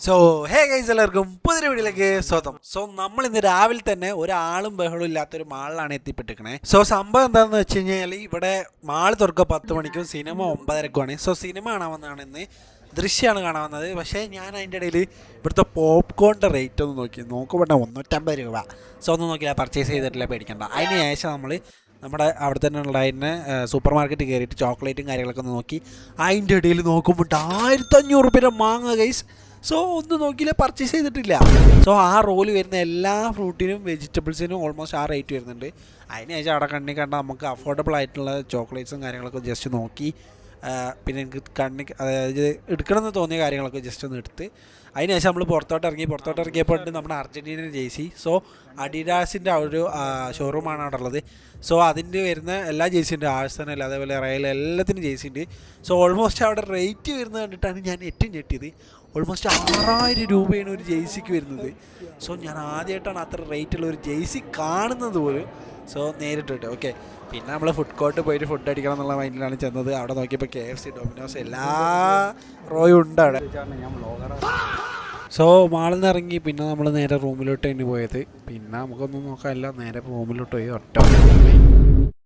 So hey guys, എല്ലാവർക്കും പുതിയൊരു വീഡിയോയിലേക്ക് സ്വാഗതം. സോ നമ്മൾ ഇന്ന് രാവിലെ തന്നെ ഒരാളും ബഹളവും ഇല്ലാത്തൊരു മാളിലാണ് എത്തിപ്പെട്ടിരിക്കണേ. സോ സംഭവം എന്താണെന്ന് വെച്ച് കഴിഞ്ഞാൽ ഇവിടെ മാൾ തുറക്കുക 10 മണിക്കും സിനിമ 9:30ക്കുമാണ്. സോ സിനിമ കാണാൻ വന്നതാണ് ഇന്ന്, ദൃശ്യമാണ് കാണാൻ വന്നത്. പക്ഷേ ഞാൻ അതിൻ്റെ ഇടയിൽ ഇവിടുത്തെ പോപ്കോണിൻ്റെ റേറ്റ് ഒന്ന് നോക്കുമ്പോൾ 350 രൂപ. സോ ഒന്നും നോക്കില്ല, പർച്ചേസ് ചെയ്തിട്ടില്ല, പേടിക്കണ്ട. അതിന് ശേഷം നമ്മൾ നമ്മുടെ അവിടെ തന്നെ ഉള്ളതിന് സൂപ്പർ മാർക്കറ്റ് കയറിയിട്ട് ചോക്ലേറ്റും കാര്യങ്ങളൊക്കെ ഒന്ന് നോക്കി. അതിൻ്റെ ഇടയിൽ നോക്കുമ്പോൾ 1500 രൂപ മാങ്ങ ഗൈസ്. സോ ഒന്നും നോക്കിയില്ല, പർച്ചേസ് ചെയ്തിട്ടില്ല. സോ ആ റോല് വരുന്ന എല്ലാ ഫ്രൂട്ടിനും വെജിറ്റബിൾസിനും ഓൾമോസ്റ്റ് ആ റേറ്റ് വരുന്നുണ്ട്. അതിന് ശേഷം അവിടെ കണ്ട നമുക്ക് അഫോർഡബിൾ ആയിട്ടുള്ള ചോക്ലേറ്റ്സും കാര്യങ്ങളൊക്കെ ജസ്റ്റ് നോക്കി. പിന്നെ എനിക്ക് അതായത് എടുക്കണമെന്ന് തോന്നിയ കാര്യങ്ങളൊക്കെ ജസ്റ്റ് ഒന്ന് എടുത്ത് അതിന് ശേഷം നമ്മൾ പുറത്തോട്ട് ഇറങ്ങിയപ്പോൾ നമ്മുടെ അർജൻറ്റീന ജേഴ്സി. സോ അഡിഡാസിൻ്റെ ആ ഒരു ഷോറൂമാണ് അവിടെ ഉള്ളത്. സോ അതിൻ്റെ വരുന്ന എല്ലാ ജേഴ്സി ഉണ്ട്, ആഴ്സണൽ അതേപോലെ റയൽ എല്ലാത്തിനും ജേഴ്സി ഉണ്ട്. സോ ഓൾമോസ്റ്റ് അവിടെ റേറ്റ് വരുന്നത് കണ്ടിട്ടാണ് ഞാൻ ഏറ്റവും ഞെട്ടിയത്. ഓൾമോസ്റ്റ് 6000 രൂപയാണ് ഒരു ജേഴ്സിക്ക് വരുന്നത്. സോ ഞാൻ ആദ്യമായിട്ടാണ് അത്ര റേറ്റുള്ള ഒരു ജേഴ്സി കാണുന്നത് പോലും. സോ നേരിട്ടിട്ട് ഓക്കെ. പിന്നെ നമ്മൾ ഫുഡ് കോർട്ട് പോയിട്ട് ഫുഡ് അടിക്കണം എന്നുള്ള മൈൻഡിലാണ് ചെന്നത്. അവിടെ നോക്കിയപ്പോൾ KFC, ഡൊമിനോസ് എല്ലാ റോയും ഉണ്ട് അവിടെ. സോ മാളിൽ നിന്ന് ഇറങ്ങി പിന്നെ നമ്മൾ നേരെ റൂമിലോട്ട് തന്നെ പോയത്. പിന്നെ നമുക്കൊന്നും നോക്കാനില്ല, നേരെ റൂമിലോട്ട് പോയി ഒറ്റ